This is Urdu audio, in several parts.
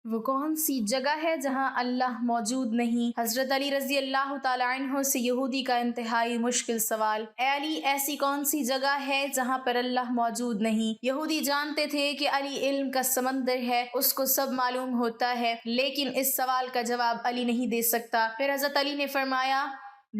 وہ کون سی جگہ ہے جہاں اللہ موجود نہیں؟ حضرت علی رضی اللہ تعالیٰ عنہ سے یہودی کا انتہائی مشکل سوال۔ اے علی، ایسی کون سی جگہ ہے جہاں پر اللہ موجود نہیں؟ یہودی جانتے تھے کہ علی علم کا سمندر ہے، اس کو سب معلوم ہوتا ہے، لیکن اس سوال کا جواب علی نہیں دے سکتا۔ پھر حضرت علی نے فرمایا،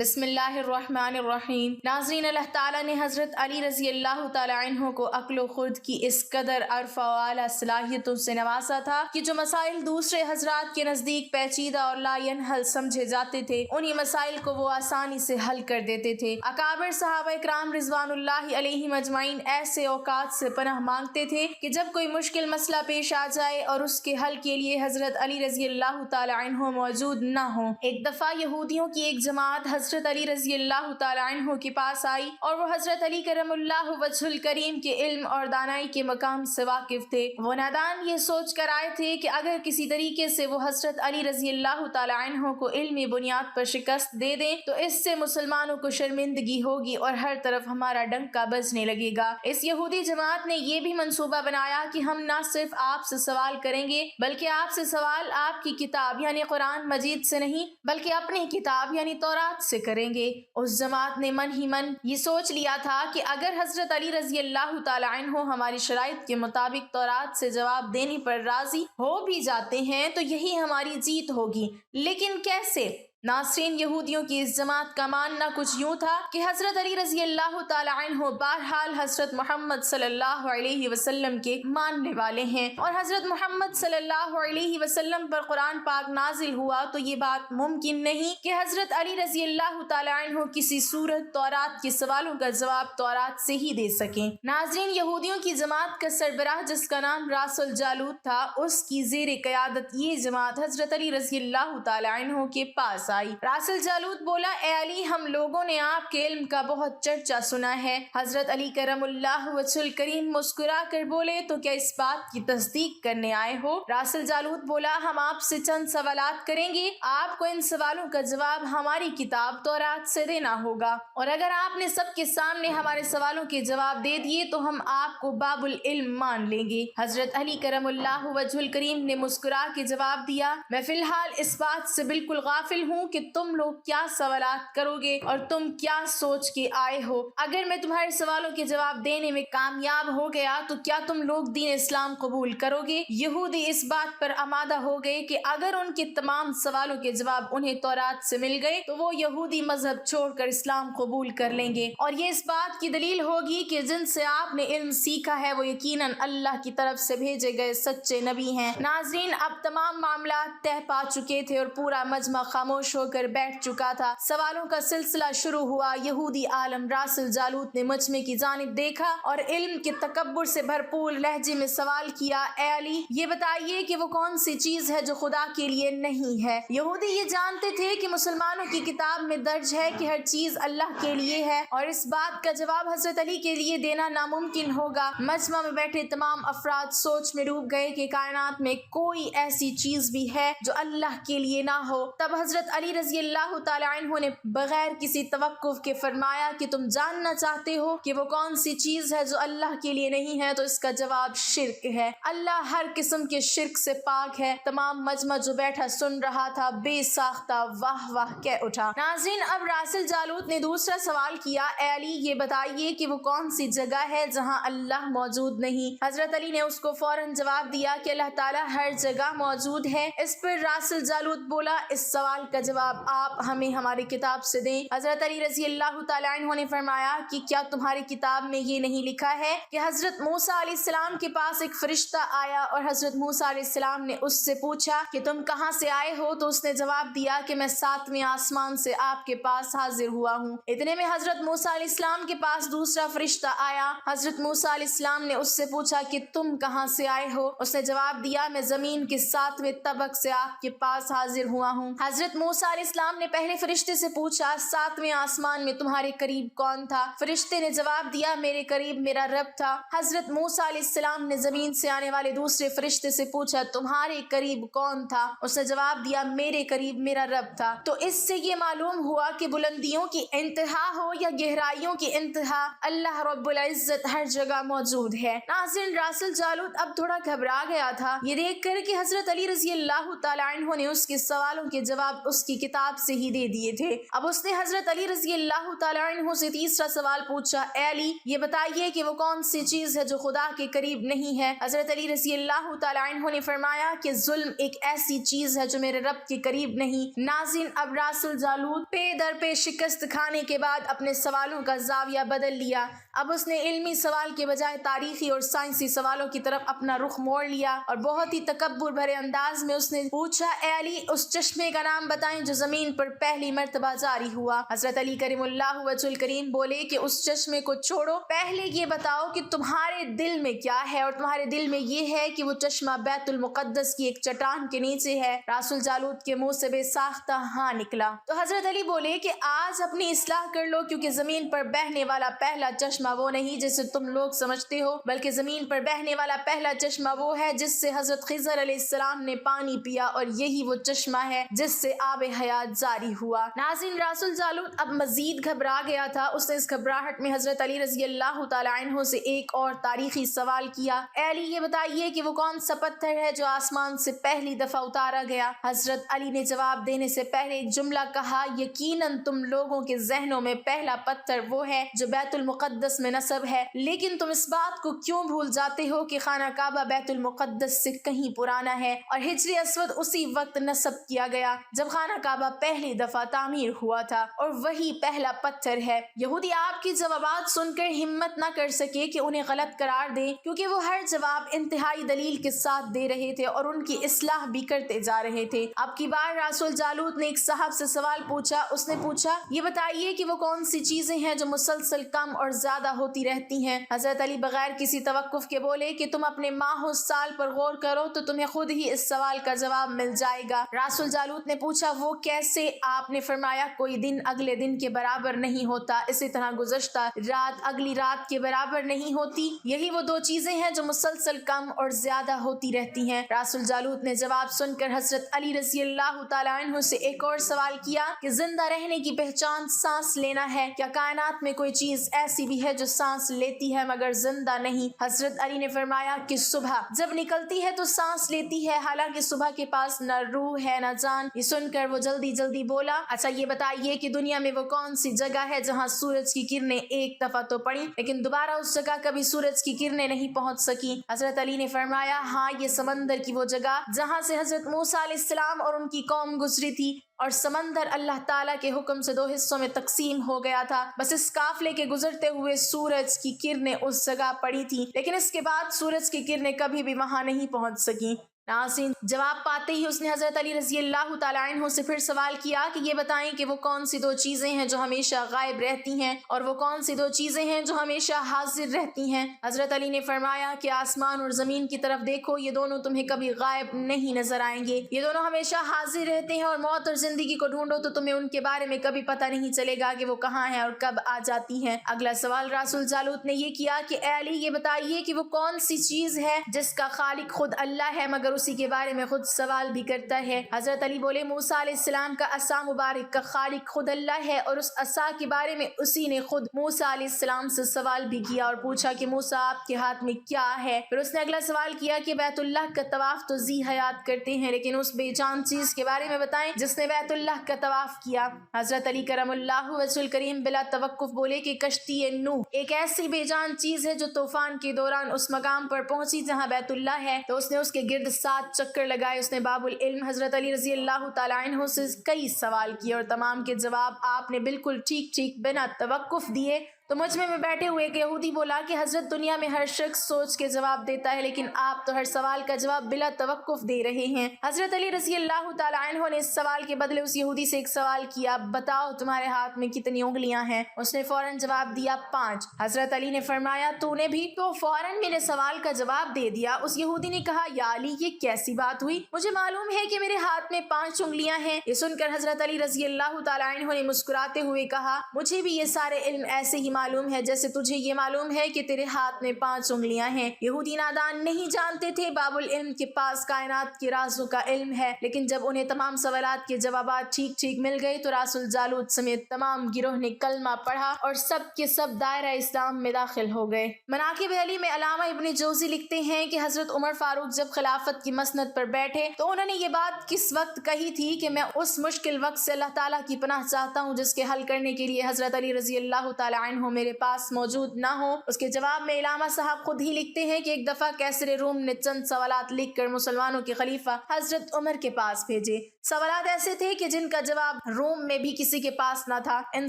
بسم اللہ الرحمن الرحیم۔ ناظرین، اللہ تعالیٰ نے حضرت علی رضی اللہ تعالیٰ عنہ کو عقل و خرد کی اس قدر عرفہ و اعلیٰ صلاحیتوں سے نوازا تھا کہ جو مسائل دوسرے حضرات کے نزدیک پیچیدہ اور لا ینحل سمجھے جاتے تھے، انہی مسائل کو وہ آسانی سے حل کر دیتے تھے۔ اکابر صحابہ کرام رضوان اللہ علیہم اجمعین ایسے اوقات سے پناہ مانگتے تھے کہ جب کوئی مشکل مسئلہ پیش آ جائے اور اس کے حل کے لیے حضرت علی رضی اللہ تعالیٰ عنہ موجود نہ ہوں۔ ایک دفعہ یہودیوں کی ایک جماعت حضرت علی رضی اللہ تعالیٰ عنہ کے پاس آئی اور وہ حضرت علی کرم اللہ وجہ الکریم کے علم اور دانائی کے مقام سے واقف تھے۔ وہ نادان یہ سوچ کر آئے تھے کہ اگر کسی طریقے سے وہ حضرت علی رضی اللہ تعالیٰ عنہ کو علمی بنیاد پر شکست دے دیں تو اس سے مسلمانوں کو شرمندگی ہوگی اور ہر طرف ہمارا ڈنکا بجنے لگے گا۔ اس یہودی جماعت نے یہ بھی منصوبہ بنایا کہ ہم نہ صرف آپ سے سوال کریں گے بلکہ آپ سے سوال آپ کی کتاب یعنی قرآن مجید سے نہیں بلکہ اپنی کتاب یعنی تورات سے کریں گے۔ اس جماعت نے من ہی من یہ سوچ لیا تھا کہ اگر حضرت علی رضی اللہ تعالیٰ عنہ ہماری شرائط کے مطابق تورات سے جواب دینے پر راضی ہو بھی جاتے ہیں تو یہی ہماری جیت ہوگی، لیکن کیسے؟ ناصرین، یہودیوں کی اس جماعت کا ماننا کچھ یوں تھا کہ حضرت علی رضی اللہ تعالیٰ عنہ بہرحال حضرت محمد صلی اللہ علیہ وسلم کے ماننے والے ہیں، اور حضرت محمد صلی اللہ علیہ وسلم پر قرآن پاک نازل ہوا تو یہ بات ممکن نہیں کہ حضرت علی رضی اللہ تعالیٰ عنہ کسی صورت تورات کے سوالوں کا جواب تورات سے ہی دے سکیں۔ ناظرین، یہودیوں کی جماعت کا سربراہ جس کا نام راس الجالوت تھا، اس کی زیر قیادت یہ جماعت حضرت علی رضی اللہ تعالیٰ عنہ کے پاس آئی۔ راس الجالوت بولا، اے علی، ہم لوگوں نے آپ کے علم کا بہت چرچا سنا ہے۔ حضرت علی کرم اللہ وجہ الکریم مسکرا کر بولے، تو کیا اس بات کی تصدیق کرنے آئے ہو؟ راس الجالوت بولا، ہم آپ سے چند سوالات کریں گے، آپ کو ان سوالوں کا جواب ہماری کتاب تورات سے دینا ہوگا، اور اگر آپ نے سب کے سامنے ہمارے سوالوں کے جواب دے دیے تو ہم آپ کو باب العلم مان لیں گے۔ حضرت علی کرم اللہ وجہ الکریم نے مسکرا کے جواب دیا، میں فی الحال اس بات سے بالکل غافل ہوں کہ تم لوگ کیا سوالات کرو گے اور تم کیا سوچ کے آئے ہو۔ اگر میں تمہارے سوالوں کے جواب دینے میں کامیاب ہو گیا تو کیا تم لوگ دین اسلام قبول کرو گے؟ یہودی اس بات پر آمادہ ہو گئے کہ اگر ان کے تمام سوالوں کے جواب انہیں تورات سے مل گئے تو وہ یہودی مذہب چھوڑ کر اسلام قبول کر لیں گے، اور یہ اس بات کی دلیل ہوگی کہ جن سے آپ نے علم سیکھا ہے وہ یقیناً اللہ کی طرف سے بھیجے گئے سچے نبی ہیں۔ ناظرین، اب تمام معاملات طے پا چکے تھے اور پورا مجمع خاموش ہو کر بیٹھ چکا تھا۔ سوالوں کا سلسلہ شروع ہوا۔ یہودی عالم راس الجالوت نے مجمع کی جانب دیکھا اور علم کے تکبر سے بھرپور لہجے میں سوال کیا، اے علی، یہ بتائیے کہ وہ کون سی چیز ہے جو خدا کے لیے نہیں ہے؟ یہودی یہ جانتے تھے کہ مسلمانوں کی کتاب میں درج ہے کہ ہر چیز اللہ کے لیے ہے، اور اس بات کا جواب حضرت علی کے لیے دینا ناممکن ہوگا۔ مجمع میں بیٹھے تمام افراد سوچ میں ڈوب گئے کہ کائنات میں کوئی ایسی چیز بھی ہے جو اللہ کے لیے نہ ہو۔ تب حضرت علی رضی اللہ تعالیٰ عنہ نے بغیر کسی توقف کے فرمایا کہ تم جاننا چاہتے ہو کہ وہ کون سی چیز ہے جو اللہ کے لیے نہیں ہے، تو اس کا جواب شرک ہے۔ اللہ ہر قسم کے شرک سے پاک ہے۔ تمام مجمع جو بیٹھا سن رہا تھا بے ساختہ واہ واہ کہہ اٹھا۔ ناظرین، اب راس الجالوت نے دوسرا سوال کیا، اے علی، یہ بتائیے کہ وہ کون سی جگہ ہے جہاں اللہ موجود نہیں؟ حضرت علی نے اس کو فوراً جواب دیا کہ اللہ تعالیٰ ہر جگہ موجود ہے۔ اس پر راس الجالوت بولا، اس سوال کا جواب آپ ہمیں ہماری کتاب سے دیں۔ حضرت علی رضی اللہ تعالیٰ عنہ نے فرمایا کہ کیا تمہاری کتاب میں یہ نہیں لکھا ہے کہ حضرت موسیٰ علیہ السلام کے پاس ایک فرشتہ آیا اور حضرت موسیٰ علیہ السلام نے اس سے پوچھا کہ تم کہاں سے آئے ہو؟ تو اس نے جواب دیا کہ میں 7ویں آسمان سے آپ کے پاس حاضر ہوا ہوں۔ اتنے میں حضرت موسیٰ علیہ السلام کے پاس دوسرا فرشتہ آیا۔ حضرت موسیٰ علیہ السلام نے اس سے پوچھا کہ تم کہاں سے آئے ہو؟ اس نے جواب دیا، میں زمین کے 7ویں طبق سے آپ کے پاس حاضر ہوا ہوں۔ حضرت موسیٰ موسیٰ علیہ السلام نے پہلے فرشتے سے پوچھا 7ویں آسمان میں تمہارے قریب کون تھا؟ فرشتے نے جواب دیا میرے قریب میرا رب تھا۔ حضرت موسیٰ علیہ السلام نے زمین سے آنے والے دوسرے فرشتے سے پوچھا تمہارے قریب کون تھا؟ اس نے جواب دیا میرے قریب میرا رب تھا۔ تو اس سے یہ معلوم ہوا کہ بلندیوں کی انتہا ہو یا گہرائیوں کی انتہا، اللہ رب العزت ہر جگہ موجود ہے۔ ناظرین، رسول جالوت اب تھوڑا گھبرا گیا تھا یہ دیکھ کر کہ حضرت علی رضی اللہ تعالیٰ عنہ نے اس کے سوالوں کے جواب اس کی کتاب سے ہی دے دیے تھے۔ اب اس نے حضرت علی رضی اللہ تعالیٰ عنہ سے تیسرا سوال پوچھا، اے علی یہ بتائیے کہ وہ کون سی چیز ہے جو خدا کے قریب نہیں ہے؟ حضرت علی رضی اللہ تعالیٰ عنہ نے فرمایا کہ ظلم ایک ایسی چیز ہے جو میرے رب کے قریب نہیں۔ ناظرین، اب رسول جالوت پے در پہ شکست کھانے کے بعد اپنے سوالوں کا زاویہ بدل لیا۔ اب اس نے علمی سوال کے بجائے تاریخی اور سائنسی سوالوں کی طرف اپنا رخ موڑ لیا اور بہت ہی تکبر بھرے انداز میں اس نے پوچھا، اے علی اس چشمے کا نام بتائیں جو زمین پر پہلی مرتبہ جاری ہوا۔ حضرت علی کریم اللہ وجہ الکریم بولے کہ اس چشمے کو چھوڑو، پہلے یہ بتاؤ کہ تمہارے دل میں کیا ہے، اور تمہارے دل میں یہ ہے کہ وہ چشمہ بیت المقدس کی ایک چٹان کے نیچے ہے۔ رسول جالوت کے منہ سے بے ساختہ ہاں نکلا۔ تو حضرت علی بولے کہ آج اپنی اصلاح کر لو، کیونکہ زمین پر بہنے والا پہلا چشمہ وہ نہیں جسے تم لوگ سمجھتے ہو، بلکہ زمین پر بہنے والا پہلا چشمہ وہ ہے جس سے حضرت خضر علیہ السلام نے پانی پیا، اور یہی وہ چشمہ ہے جس سے آب حیات جاری ہوا۔ ناظرین، رسول جالوت اب مزید گھبرا گیا تھا۔ اس نے اس گھبراہٹ میں حضرت علی رضی اللہ تعالیٰ عنہ سے ایک اور تاریخی سوال کیا، اے علی یہ بتائیے کہ وہ کون سا پتھر ہے جو آسمان سے پہلی دفعہ اتارا گیا؟ حضرت علی نے جواب دینے سے پہلے ایک جملہ کہا، یقیناً تم لوگوں کے ذہنوں میں پہلا پتھر وہ ہے جو بیت المقدس میں نصب ہے، لیکن تم اس بات کو کیوں بھول جاتے ہو کہ خانہ کعبہ بیت المقدس سے کہیں پرانا ہے، اور حجر اسود اسی وقت نصب کیا گیا جب خانہ کعبہ پہلی دفعہ تعمیر ہوا تھا، اور وہی پہلا پتھر ہے۔ یہودی آپ کی جوابات سن کر ہمت نہ کر سکے کہ انہیں غلط قرار دیں، کیونکہ وہ ہر جواب انتہائی دلیل کے ساتھ دے رہے تھے اور ان کی اصلاح بھی کرتے جا رہے تھے۔ اب کی بار رسول جالوت نے ایک صاحب سے سوال پوچھا۔ اس نے پوچھا، یہ بتائیے کہ وہ کون سی چیزیں ہیں جو مسلسل کم اور زیادہ ہوتی رہتی ہیں؟ حضرت علی بغیر کسی توقف کے بولے کہ تم اپنے ماہ و سال پر غور کرو تو تمہیں خود ہی اس سوال کا جواب مل جائے گا۔ رسول جالوت نے پوچھا، وہ کیسے؟ آپ نے فرمایا، کوئی دن اگلے دن کے برابر نہیں ہوتا، اسی طرح گزشتہ رات اگلی رات کے برابر نہیں ہوتی، یہی وہ دو چیزیں ہیں جو مسلسل کم اور زیادہ ہوتی رہتی ہیں۔ رسول جالوت نے جواب سن کر حضرت علی رضی اللہ تعالیٰ عنہ سے ایک اور سوال کیا کہ زندہ رہنے کی پہچان سانس لینا ہے، کیا کائنات میں کوئی چیز ایسی بھی ہے جو سانس لیتی ہے مگر زندہ نہیں؟ حضرت علی نے فرمایا کہ صبح جب نکلتی ہے تو سانس لیتی ہے، حالانکہ صبح کے پاس نہ روح ہے نہ جان۔ یہ سن کر وہ جلدی جلدی بولا، اچھا یہ بتائیے کہ دنیا میں وہ کون سی جگہ ہے جہاں سورج کی کرنیں ایک دفعہ تو پڑی لیکن دوبارہ اس جگہ کبھی سورج کی کرنیں نہیں پہنچ سکی؟ حضرت علی نے فرمایا، ہاں یہ سمندر کی وہ جگہ جہاں سے حضرت موسیٰ علیہ السلام اور ان کی قوم گزری تھی، اور سمندر اللہ تعالیٰ کے حکم سے 2 حصوں میں تقسیم ہو گیا تھا، بس اس قافلے کے گزرتے ہوئے سورج کی کرنیں اس جگہ پڑی تھی، لیکن اس کے بعد سورج کی کرنیں کبھی بھی وہاں نہیں پہنچ سکیں۔ ناظرین، جواب پاتے ہی اس نے حضرت علی رضی اللہ تعالیٰ عنہ سے پھر سوال کیا کہ یہ بتائیں کہ وہ کون سی 2 چیزیں ہیں جو ہمیشہ غائب رہتی ہیں، اور وہ کون سی 2 چیزیں ہیں جو ہمیشہ حاضر رہتی ہیں؟ حضرت علی نے فرمایا کہ آسمان اور زمین کی طرف دیکھو، یہ دونوں تمہیں کبھی غائب نہیں نظر آئیں گے، یہ دونوں ہمیشہ حاضر رہتے ہیں، اور موت اور زندگی کو ڈھونڈو تو تمہیں ان کے بارے میں کبھی پتہ نہیں چلے گا کہ وہ کہاں ہیں اور کب آ جاتی ہیں۔ اگلا سوال رسول جالوت نے یہ کیا کہ اے علی یہ بتائیے کہ وہ کون سی چیز ہے جس کا خالق خود اللہ ہے مگر اسی کے بارے میں خود سوال بھی کرتا ہے؟ حضرت علی بولے، موسیٰ علیہ السلام کا عصا مبارک کا خالق خود اللہ ہے، اور اس عصا کے بارے میں اسی نے خود موسیٰ علیہ السلام سے سوال بھی کیا اور پوچھا کہ موسیٰ آپ کے ہاتھ میں کیا ہے؟ پھر اس نے اگلا سوال کیا کہ بیت اللہ کا طواف تو ذی حیات کرتے ہیں، لیکن اس بے جان چیز کے بارے میں بتائیں جس نے بیت اللہ کا طواف کیا۔ حضرت علی کرم اللہ وجہ الکریم بلا توقف بولے کہ کشتی نوح ایک ایسی بے جان چیز ہے جو طوفان کے دوران اس مقام پر پہنچی جہاں بیت اللہ ہے، تو اس نے اس کے گرد 7 چکر لگائے۔ اس نے باب العلم حضرت علی رضی اللہ تعالیٰ عنہ سے کئی سوال کیے اور تمام کے جواب آپ نے بالکل ٹھیک ٹھیک بنا توقف دیے۔ تو مجمع میں بیٹھے ہوئے ایک یہودی بولا کہ حضرت دنیا میں ہر شخص سوچ کے جواب دیتا ہے لیکن آپ تو ہر سوال کا جواب بلا توقف دے رہے ہیں۔ حضرت علی رضی اللہ تعالیٰ عنہ نے اس سوال کے بدلے اس یہودی سے ایک سوال کیا، بتاؤ تمہارے ہاتھ میں کتنی انگلیاں ہیں؟ اس نے فوراً جواب دیا 5۔ حضرت علی نے فرمایا تو نے بھی تو فوراً میرے سوال کا جواب دے دیا۔ اس یہودی نے کہا یا علی یہ کیسی بات ہوئی، مجھے معلوم ہے کہ میرے ہاتھ میں 5 انگلیاں ہیں۔ یہ سن کر حضرت علی رضی اللہ تعالیٰ عنہ نے مسکراتے ہوئے کہا مجھے بھی یہ سارے علم ایسے ہی معلوم ہے جیسے تجھے یہ معلوم ہے کہ تیرے ہاتھ میں 5 انگلیاں ہیں۔ یہودی نادان نہیں جانتے تھے باب العلم کے پاس کائنات کے رازوں کا علم ہے، لیکن جب انہیں تمام سوالات کے جوابات ٹھیک مل گئے تو راس الجالوت سمیت تمام گروہ نے کلمہ پڑھا اور سب کے سب دائرہ اسلام میں داخل ہو گئے۔ مناقب علی میں علامہ ابن جوزی لکھتے ہیں کہ حضرت عمر فاروق جب خلافت کی مسند پر بیٹھے تو انہوں نے یہ بات کس وقت کہی تھی کہ میں اس مشکل وقت سے اللہ تعالیٰ کی پناہ چاہتا ہوں جس کے حل کرنے کے لیے حضرت علی رضی اللہ تعالیٰ عنہ میرے پاس موجود نہ ہو۔ اس کے جواب میں علامہ صاحب خود ہی لکھتے ہیں کہ ایک دفعہ کیسر روم نے چند سوالات لکھ کر مسلمانوں کے خلیفہ حضرت عمر کے پاس بھیجے۔ سوالات ایسے تھے کہ جن کا جواب روم میں بھی کسی کے پاس نہ تھا۔ ان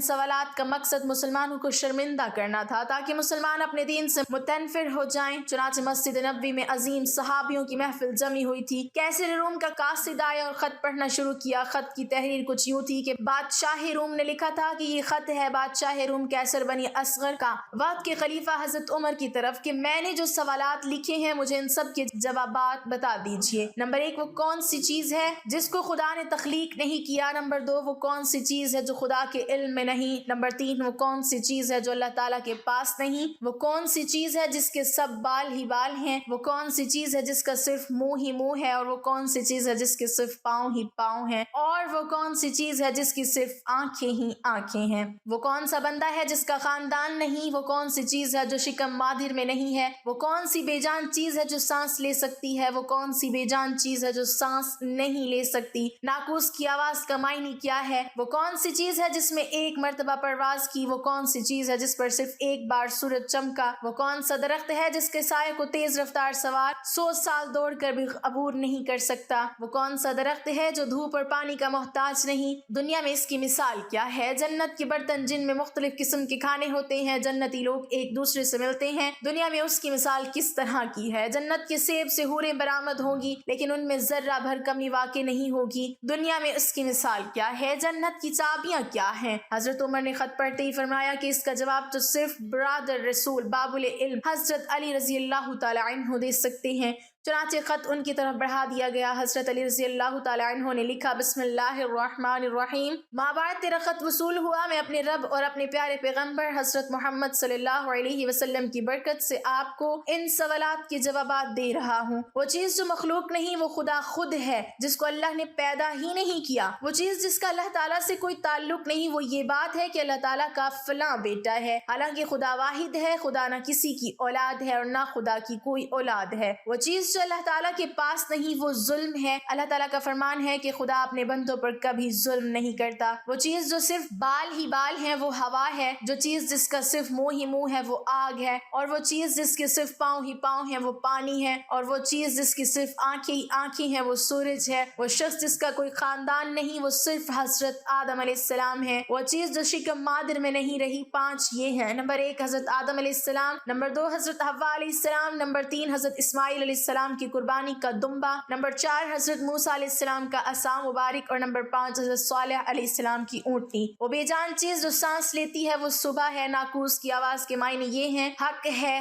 سوالات کا مقصد مسلمانوں کو شرمندہ کرنا تھا تاکہ مسلمان اپنے دین سے متنفر ہو جائیں۔ چنانچہ مسجد نبوی میں عظیم صحابیوں کی محفل جمی ہوئی تھی۔ کیسر روم کا قاصد آیا اور خط پڑھنا شروع کیا۔ خط کی تحریر کچھ یوں تھی کہ بادشاہ روم نے لکھا تھا کہ یہ خط ہے بادشاہ روم کیسر بنی اصغر کا وقت کے خلیفہ حضرت عمر کی طرف کہ میں نے جو سوالات لکھے ہیں مجھے ان سب کے جوابات بتا دیجئے۔ نمبر 1 وہ کون سی چیز ہے جس کو خدا نے تخلیق نہیں کیا؟ نمبر 2 وہ کون سی چیز ہے جو خدا کے علم میں نہیں؟ نمبر 3 وہ کون سی چیز ہے جو اللہ تعالیٰ کے پاس نہیں؟ وہ کون سی چیز ہے جس کے سب بال ہی بال ہیں؟ وہ کون سی چیز ہے جس کا صرف منہ ہی منہ ہے؟ اور وہ کون سی چیز ہے جس کے صرف پاؤں ہی پاؤں ہیں؟ اور وہ کون سی چیز ہے جس کی صرف آنکھیں ہی آنکھیں ہیں؟ وہ کون سا بندہ ہے جس کا خاندان نہیں؟ وہ کون سی چیز ہے جو شکم مادر میں نہیں ہے؟ وہ کون سی بے جان چیز ہے جو سانس لے سکتی ہے؟ وہ کون سی بے جان چیز ہے جو سانس نہیں لے سکتی؟ ناقوس کی آواز کا معنی کیا ہے؟ وہ کون سی چیز ہے جس میں ایک مرتبہ پرواز کی؟ وہ کون سی چیز ہے جس پر صرف ایک بار سورج چمکا؟ وہ کون سا درخت ہے جس کے سائے کو تیز رفتار سوار 100 سال دوڑ کر بھی عبور نہیں کر سکتا؟ وہ کون سا درخت ہے جو دھوپ اور پانی کا محتاج نہیں؟ دنیا میں اس کی مثال کیا ہے؟ جنت کے برتن جن میں مختلف قسم کے کھانے ہوتے ہیں، جنتی لوگ ایک دوسرے سے ملتے ہیں، دنیا میں اس کی مثال کس طرح کی ہے؟ جنت کے سیب سے حوریں برآمد ہوں گی لیکن ان میں ذرہ بھر کمی واقع نہیں ہوگی، دنیا میں اس کی مثال کیا ہے؟ جنت کی چابیاں کیا ہیں؟ حضرت عمر نے خط پڑھتے ہی فرمایا کہ اس کا جواب تو صرف برادر رسول باب العلم حضرت علی رضی اللہ تعالیٰ عنہ دے سکتے ہیں۔ چنانچہ خط ان کی طرف بڑھا دیا گیا۔ حضرت علی رضی اللہ تعالیٰ عنہ نے لکھا بسم اللہ الرحمن الرحیم، ماں بعد تیرا خط وصول ہوا، میں اپنے رب اور اپنے پیارے پیغمبر حضرت محمد صلی اللہ علیہ وسلم کی برکت سے آپ کو ان سوالات کے جوابات دے رہا ہوں۔ وہ چیز جو مخلوق نہیں وہ خدا خود ہے جس کو اللہ نے پیدا ہی نہیں کیا۔ وہ چیز جس کا اللہ تعالیٰ سے کوئی تعلق نہیں وہ یہ بات ہے کہ اللہ تعالیٰ کا فلاں بیٹا ہے، حالانکہ خدا واحد ہے، خدا نہ کسی کی اولاد ہے اور نہ خدا کی کوئی اولاد ہے۔ وہ چیز جو اللہ تعالیٰ کے پاس نہیں وہ ظلم ہے، اللہ تعالیٰ کا فرمان ہے کہ خدا اپنے بندوں پر کبھی ظلم نہیں کرتا۔ وہ چیز جو صرف بال ہی بال ہیں وہ ہوا ہے، جو چیز جس کا صرف منہ ہی منہ ہے وہ آگ ہے، اور وہ چیز جس کے صرف پاؤں ہی پاؤں ہیں وہ پانی ہے، اور وہ چیز جس کی صرف آنکھیں ہی آنکھیں ہیں وہ سورج ہے۔ وہ شخص جس کا کوئی خاندان نہیں وہ صرف حضرت آدم علیہ السلام ہے۔ وہ چیز جو شکم مادر میں نہیں رہی 5 یہ ہیں۔ نمبر 1 حضرت آدم علیہ السلام، نمبر 2 حضرت حوا علیہ السلام، نمبر 3 حضرت اسماعیل علیہ السلام کی قربانی کا دمبا، نمبر 4 حضرت موسیٰ علیہ السلام کا عصا مبارک، اور نمبر 5 حضرت صالح علیہ السلام کی اونٹنی۔ وہ بے جان چیز جو سانس لیتی ہے وہ صبح ہے۔ ناقوس کی آواز کے معنی یہ ہیں حق ہے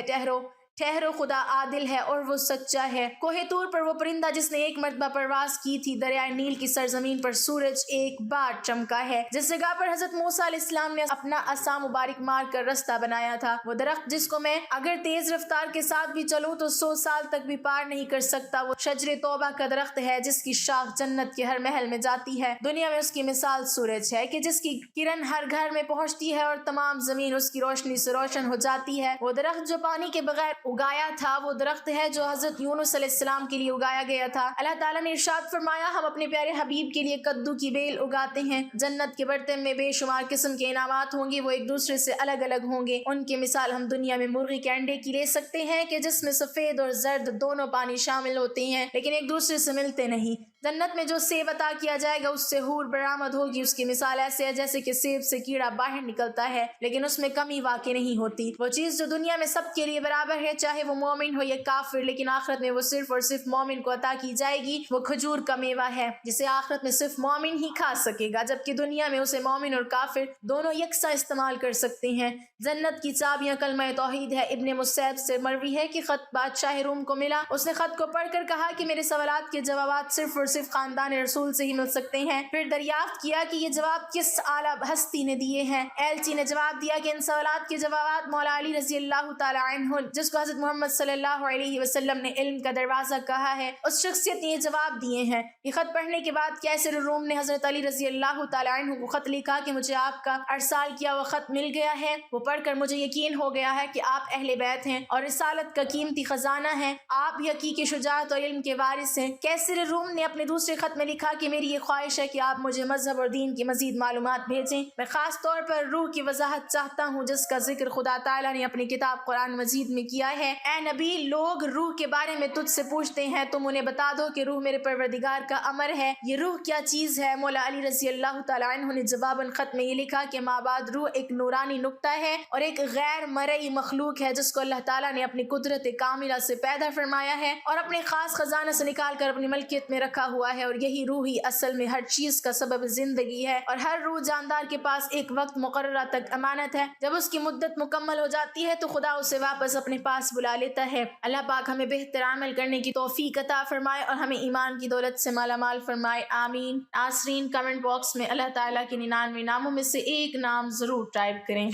ٹھہرو ٹھہرو، خدا عادل ہے اور وہ سچا ہے۔ کوہ طور پر وہ پرندہ جس نے ایک مرتبہ پرواز کی تھی، دریائے نیل کی سرزمین پر سورج ایک بار چمکا ہے۔ جس جگہ پر حضرت موسیٰ علیہ السلام نے اپنا عصا مبارک مار کر رستہ بنایا تھا، وہ درخت جس کو میں اگر تیز رفتار کے ساتھ بھی چلوں تو 100 سال تک بھی پار نہیں کر سکتا، وہ شجر توبہ کا درخت ہے جس کی شاخ جنت کے ہر محل میں جاتی ہے۔ دنیا میں اس کی مثال سورج ہے کہ جس کی کرن ہر گھر میں پہنچتی ہے اور تمام زمین اس کی روشنی سے روشن ہو جاتی ہے۔ وہ درخت جو پانی کے بغیر اگایا تھا وہ درخت ہے جو حضرت یونس علیہ السلام کے لیے اگایا گیا تھا۔ اللہ تعالیٰ نے ارشاد فرمایا ہم اپنے پیارے حبیب کے لیے کدو کی بیل اگاتے ہیں، جنت کے برتن میں بے شمار قسم کے انعامات ہوں گے، وہ ایک دوسرے سے الگ الگ ہوں گے۔ ان کی مثال ہم دنیا میں مرغی کے انڈے کی لے سکتے ہیں کہ جس میں سفید اور زرد دونوں پانی شامل ہوتے ہیں لیکن ایک دوسرے سے ملتے نہیں۔ جنت میں جو سیب عطا کیا جائے گا اس سے حور برآمد ہوگی، اس کی مثال ایسے ہے جیسے کہ سیب سے کیڑا باہر نکلتا ہے لیکن اس میں کمی واقع نہیں ہوتی۔ وہ چیز جو دنیا میں سب کے لیے برابر ہے چاہے وہ مومن ہو یا کافر، لیکن آخرت میں وہ صرف اور صرف مومن کو عطا کی جائے گی، وہ کھجور کا میوہ ہے جسے آخرت میں صرف مومن ہی کھا سکے گا، جبکہ دنیا میں اسے مومن اور کافر دونوں یکساں استعمال کر سکتے ہیں۔ جنت کی چابیاں کلمہ توحید ہے۔ ابن مسیب سے مروی ہے کہ خط بادشاہ روم کو ملا، اس نے خط کو پڑھ کر کہا کہ میرے سوالات کے جوابات صرف اور صرف خاندان رسول سے ہی مل سکتے ہیں۔ پھر دریافت کیا کہ یہ جواب کس اعلیٰ ہستی نے دیے ہیں؟ ایلچی نے جواب دیا کہ ان سوالات کے جوابات مولا علی رضی اللہ تعالی عنہ، جس کو حضرت محمد صلی اللہ علیہ وسلم نے علم کا دروازہ کہا ہے، اس شخصیت نے یہ جواب دیے ہیں۔ یہ خط پڑھنے کے بعد کیسر روم نے حضرت علی رضی اللہ تعالی عنہ کو خط لکھا کہ مجھے آپ کا ارسال کیا وہ خط مل گیا ہے، وہ پڑھ کر مجھے یقین ہو گیا ہے کہ آپ اہل بیت ہیں اور رسالت کا قیمتی خزانہ ہیں، آپ بھی حقیقی شجاعت اور علم کے وارث ہیں۔ کیسر روم نے اپنے دوسرے خط میں لکھا کہ میری یہ خواہش ہے کہ آپ مجھے مذہب اور دین کی مزید معلومات بھیجیں، میں خاص طور پر روح کی وضاحت چاہتا ہوں جس کا ذکر خدا تعالیٰ نے اپنی کتاب قرآن مجید میں کیا ہے۔ اے نبی، لوگ روح کے بارے میں تجھ سے پوچھتے ہیں، تم انہیں بتا دو کہ روح میرے پروردگار کا امر ہے۔ یہ روح کیا چیز ہے؟ مولا علی رضی اللہ تعالیٰ عنہ نے جواباً خط میں یہ لکھا کہ مابعد روح ایک نورانی نقطہ ہے اور ایک غیر مرئی مخلوق ہے جس کو اللہ تعالیٰ نے اپنی قدرت کاملہ سے پیدا فرمایا ہے اور اپنے خاص خزانہ سے نکال کر اپنی ملکیت میں رکھا ہوا ہے، اور یہی روح ہی اصل میں ہر چیز کا سبب زندگی ہے، اور ہر روح جاندار کے پاس ایک وقت مقررہ تک امانت ہے، جب اس کی مدت مکمل ہو جاتی ہے تو خدا اسے واپس اپنے پاس بلا لیتا ہے۔ اللہ پاک ہمیں بہتر عمل کرنے کی توفیق عطا فرمائے اور ہمیں ایمان کی دولت سے مالا مال فرمائے، آمین۔ ناظرین، کمنٹ باکس میں اللہ تعالیٰ کے 99 ناموں میں سے ایک نام ضرور ٹائپ کریں۔